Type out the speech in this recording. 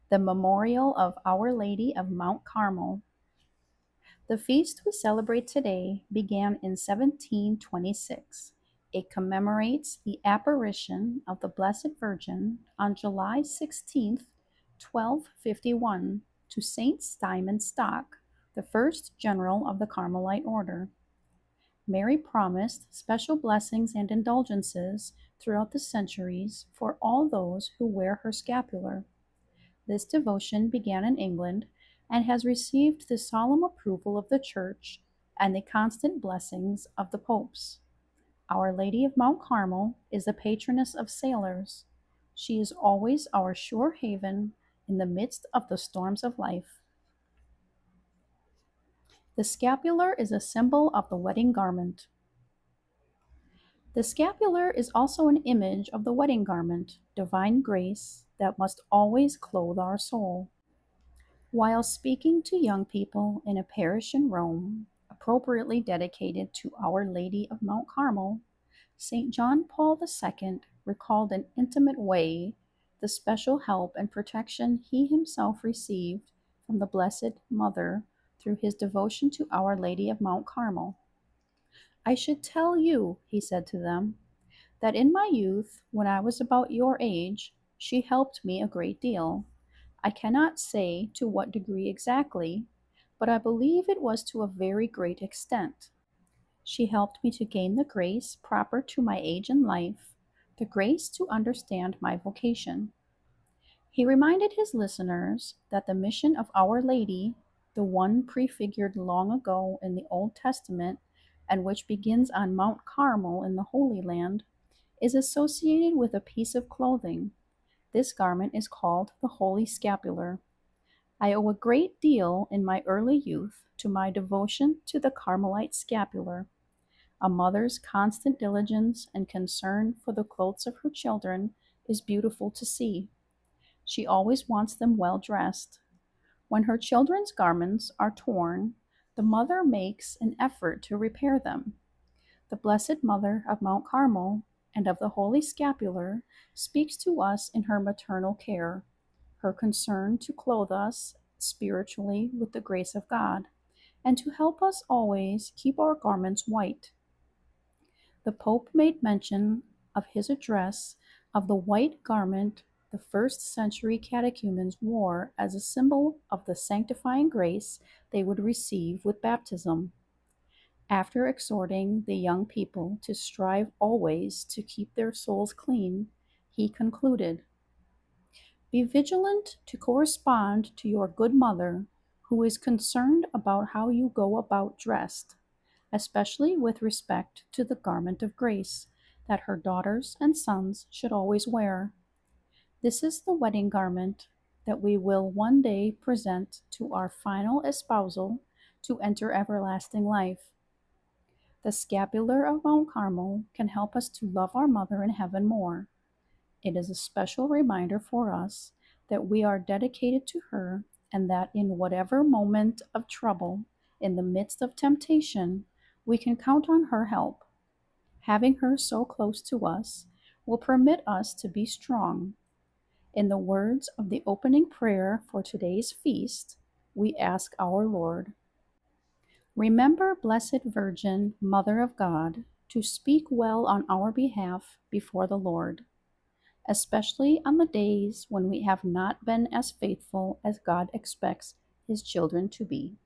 The memorial of Our Lady of Mount Carmel. The feast we celebrate today began in 1726. It commemorates the apparition of the Blessed Virgin on July 16th, 1251, to Saint Simon Stock, the first general of the Carmelite order. Mary promised special blessings and indulgences throughout the centuries for all those who wear her scapular. This devotion began in England and has received the solemn approval of the Church and the constant blessings of the popes. Our Lady of Mount Carmel is the patroness of sailors. She is always our sure haven in the midst of the storms of life. The scapular is a symbol of the wedding garment. The scapular is also an image of the wedding garment, divine grace, that must always clothe our soul. While speaking to young people in a parish in Rome, appropriately dedicated to Our Lady of Mount Carmel, St. John Paul II recalled in intimate way the special help and protection he himself received from the Blessed Mother through his devotion to Our Lady of Mount Carmel. "I should tell you," he said to them, "that in my youth, when I was about your age, she helped me a great deal. I cannot say to what degree exactly, but I believe it was to a very great extent. She helped me to gain the grace proper to my age and life, the grace to understand my vocation." He reminded his listeners that the mission of Our Lady, the one prefigured long ago in the Old Testament and which begins on Mount Carmel in the Holy Land, is associated with a piece of clothing. This garment is called the Holy Scapular. I owe a great deal in my early youth to my devotion to the Carmelite scapular. A mother's constant diligence and concern for the clothes of her children is beautiful to see. She always wants them well dressed. When her children's garments are torn, the mother makes an effort to repair them. The Blessed Mother of Mount Carmel and of the Holy Scapular speaks to us in her maternal care, her concern to clothe us spiritually with the grace of God, and to help us always keep our garments white. The Pope made mention of his address of the white garment the first-century catechumens wore as a symbol of the sanctifying grace they would receive with baptism. After exhorting the young people to strive always to keep their souls clean, he concluded, "Be vigilant to correspond to your good mother, who is concerned about how you go about dressed, especially with respect to the garment of grace that her daughters and sons should always wear. This is the wedding garment that we will one day present to our final espousal to enter everlasting life. The scapular of Mount Carmel can help us to love our mother in heaven more. It is a special reminder for us that we are dedicated to her and that in whatever moment of trouble, in the midst of temptation, we can count on her help. Having her so close to us will permit us to be strong. In the words of the opening prayer for today's feast, we ask our Lord, remember, Blessed Virgin, Mother of God, to speak well on our behalf before the Lord, especially on the days when we have not been as faithful as God expects his children to be.